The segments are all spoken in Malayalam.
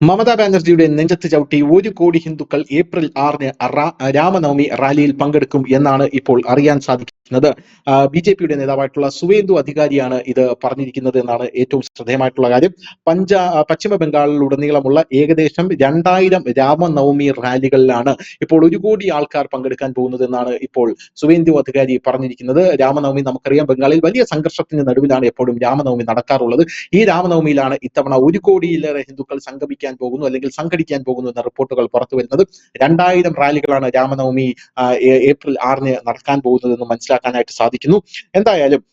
മമതാ ബാനർജിയുടെ നെഞ്ചത്ത് ചവിട്ടി 1 കോടി ഹിന്ദുക്കൾ ഏപ്രിൽ 6-ന് രാമനവമി റാലിയിൽ പങ്കെടുക്കും എന്നാണ് ഇപ്പോൾ അറിയാൻ സാധിക്കുന്നത്. ബി.ജെ.പിയുടെ നേതാവായിട്ടുള്ള സുവേന്ദു അധികാരിയാണ് ഇത് പറഞ്ഞിരിക്കുന്നത് എന്നാണ് ഏറ്റവും ശ്രദ്ധേയമായിട്ടുള്ള കാര്യം. പശ്ചിമ ബംഗാളിലുടനീളമുള്ള ഏകദേശം 2000 രാമനവമി റാലികളിലാണ് ഇപ്പോൾ 1 കോടി ആൾക്കാർ പങ്കെടുക്കാൻ പോകുന്നത് എന്നാണ് ഇപ്പോൾ സുവേന്ദു അധികാരി പറഞ്ഞിരിക്കുന്നത്. രാമനവമി നമുക്കറിയാം, ബംഗാളിൽ വലിയ സംഘർഷത്തിന് നടുവിലാണ് എപ്പോഴും രാമനവമി നടക്കാറുള്ളത്. ഈ രാമനവമിയിലാണ് ഇത്തവണ 1 കോടിയിലേറെ ഹിന്ദുക്കൾ പോകുന്നു അല്ലെങ്കിൽ സംഘടിക്കാൻ പോകുന്നു എന്ന റിപ്പോർട്ടുകൾ പുറത്തു വരുന്നത്. 2000 റാലികളാണ് രാമനവമി ഏപ്രിൽ 6-ന് നടക്കാൻ പോകുന്നതെന്ന് മനസ്സിലാക്കാനായിട്ട് സാധിക്കുന്നു. എന്തായാലും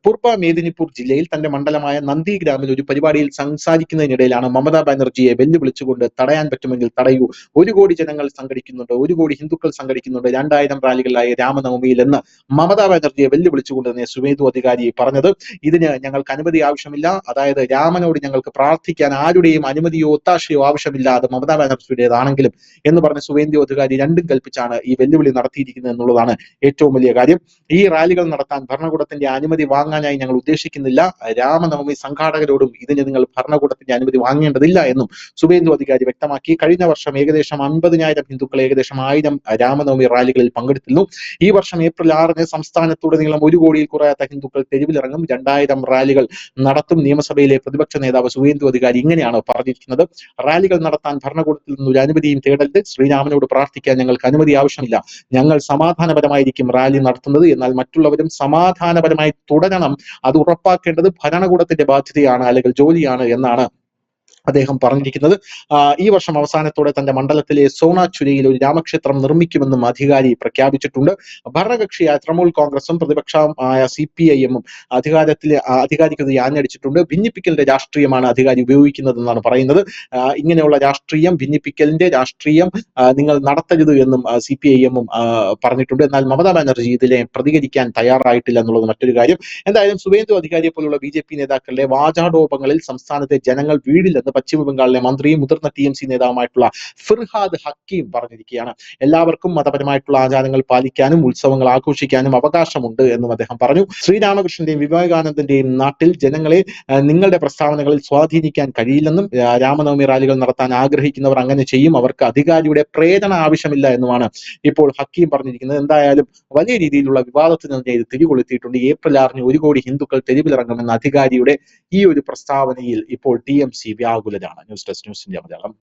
പൂർവ മേദിനിപൂർ ജില്ലയിൽ തന്റെ മണ്ഡലമായ നന്ദിഗ്രാമിൽ ഒരു പരിപാടിയിൽ സംസാരിക്കുന്നതിനിടയിലാണ് മമതാ ബാനർജിയെ വെല്ലുവിളിച്ചുകൊണ്ട് തടയാൻ പറ്റുമെങ്കിൽ തടയൂ, 1 കോടി ജനങ്ങൾ സംഘടിക്കുന്നുണ്ട്, 1 കോടി ഹിന്ദുക്കൾ സംഘടിക്കുന്നുണ്ട് 2000 റാലികളിലായി രാമനവമിയിൽ എന്ന് മമതാ ബാനർജിയെ വെല്ലുവിളിച്ചുകൊണ്ട് തന്നെ സുവേന്ദു അധികാരി പറഞ്ഞത്. ഇതിന് ഞങ്ങൾക്ക് അനുമതി ആവശ്യമില്ല, അതായത് രാമനോട് ഞങ്ങൾക്ക് പ്രാർത്ഥിക്കാൻ ആരുടെയും അനുമതിയോ ഒത്താശയോ ആവശ്യമില്ല, അത് മമതാ ബാനർജിയുടേതാണെങ്കിലും എന്ന് പറഞ്ഞ സുവേന്ദു അധികാരി രണ്ടും കൽപ്പിച്ചാണ് ഈ വെല്ലുവിളി നടത്തിയിരിക്കുന്നത് എന്നുള്ളതാണ് ഏറ്റവും വലിയ കാര്യം. ഈ റാലികൾ നടത്താൻ ഭരണകൂടത്തിന്റെ അനുമതി വാങ്ങാനായി ഞങ്ങൾ ഉദ്ദേശിക്കുന്നില്ല. രാമനവമി സംഘാടകരോടും ഇതിന് നിങ്ങൾ ഭരണകൂടത്തിന്റെ അനുമതി വാങ്ങേണ്ടതില്ല എന്നും സുവേന്ദു അധികാരി വ്യക്തമാക്കി. കഴിഞ്ഞ വർഷം ഏകദേശം 50,000 ഹിന്ദുക്കൾ ഏകദേശം 1000 രാമനവമി റാലികളിൽ പങ്കെടുത്തിരുന്നു. ഈ വർഷം ഏപ്രിൽ 6-ന് സംസ്ഥാനത്തുടനീളം 1 കോടിയിൽ കുറയാത്ത ഹിന്ദുക്കൾ തെരുവിലിറങ്ങും, 2000 റാലികൾ നടത്തും. നിയമസഭയിലെ പ്രതിപക്ഷ നേതാവ് സുവേന്ദു അധികാരി ഇങ്ങനെയാണ് പറഞ്ഞിരിക്കുന്നത്. റാലികൾ നടത്താൻ ഭരണകൂടത്തിൽ നിന്ന് ഒരു അനുമതിയും തേടരുത്, ശ്രീരാമനോട് പ്രാർത്ഥിക്കാൻ ഞങ്ങൾക്ക് അനുമതി ആവശ്യമില്ല, ഞങ്ങൾ സമാധാനപരമായിരിക്കും റാലി നടത്തുന്നത്, എന്നാൽ മറ്റുള്ളവരും സമാധാനപരമായി തുടരണം, അത് ഉറപ്പാക്കേണ്ടത് ഭരണകൂടത്തിന്റെ ബാധ്യതയാണ് അല്ലെങ്കിൽ ജോലിയാണ് എന്നാണ് അദ്ദേഹം പറഞ്ഞിരിക്കുന്നത്. ഈ വർഷം അവസാനത്തോടെ തന്റെ മണ്ഡലത്തിലെ സോണാചുരയിൽ ഒരു രാമക്ഷേത്രം നിർമ്മിക്കുമെന്നും പ്രഖ്യാപിച്ചിട്ടുണ്ട്. ഭരണകക്ഷിയായ തൃണമൂൽ കോൺഗ്രസും പ്രതിപക്ഷമായ CPIM-ഉം അധികാരിക്ക് ആഞ്ഞടിച്ചിട്ടുണ്ട്. ഭിന്നിപ്പിക്കലിന്റെ രാഷ്ട്രീയമാണ് അധികാരി ഉപയോഗിക്കുന്നതെന്നാണ് പറയുന്നത്. ഇങ്ങനെയുള്ള രാഷ്ട്രീയം, ഭിന്നിപ്പിക്കലിന്റെ രാഷ്ട്രീയം നിങ്ങൾ നടത്തരുത് എന്നും CPIM-ഉം പറഞ്ഞിട്ടുണ്ട്. എന്നാൽ മമതാ ബാനർജി ഇതിനെ പ്രതികരിക്കാൻ തയ്യാറായിട്ടില്ല എന്നുള്ളത് മറ്റൊരു കാര്യം. എന്തായാലും സുവേന്ദു അധികാരിയെ പോലുള്ള BJP നേതാക്കളുടെ വാചാടോപങ്ങളിൽ സംസ്ഥാനത്തെ ജനങ്ങൾ വീടില്ലെന്ന് പശ്ചിമ ബംഗാളിലെ മന്ത്രിയും മുതിർന്ന TMC നേതാവുമായിട്ടുള്ള ഫിർഹാദ് ഹക്കീം പറഞ്ഞിരിക്കുകയാണ്. എല്ലാവർക്കും മതപരമായിട്ടുള്ള ആചാരങ്ങൾ പാലിക്കാനും ഉത്സവങ്ങൾ ആഘോഷിക്കാനും അവകാശമുണ്ട് എന്നും അദ്ദേഹം പറഞ്ഞു. ശ്രീരാമകൃഷ്ണന്റെയും വിവേകാനന്ദന്റെയും നാട്ടിൽ ജനങ്ങളെ നിങ്ങളുടെ പ്രസ്താവനകളിൽ സ്വാധീനിക്കാൻ കഴിയില്ലെന്നും രാമനവമി റാലികൾ നടത്താൻ ആഗ്രഹിക്കുന്നവർ അങ്ങനെ ചെയ്യും, അവർക്ക് അധികാരിയുടെ പ്രേരണ ആവശ്യമില്ല എന്നുമാണ് ഇപ്പോൾ ഹക്കീം പറഞ്ഞിരിക്കുന്നത്. എന്തായാലും വലിയ രീതിയിലുള്ള വിവാദത്തിന് തന്നെ ഇത് തിരികൊളുത്തിയിട്ടുണ്ട്. ഏപ്രിൽ 6-ന് 1 കോടി ഹിന്ദുക്കൾ തെരുവിലിറങ്ങുമെന്ന അധികാരിയുടെ ഈ ഒരു പ്രസ്താവനയിൽ ഇപ്പോൾ TMC വ്യാകുലരാണ്. News desk news India Malayalam.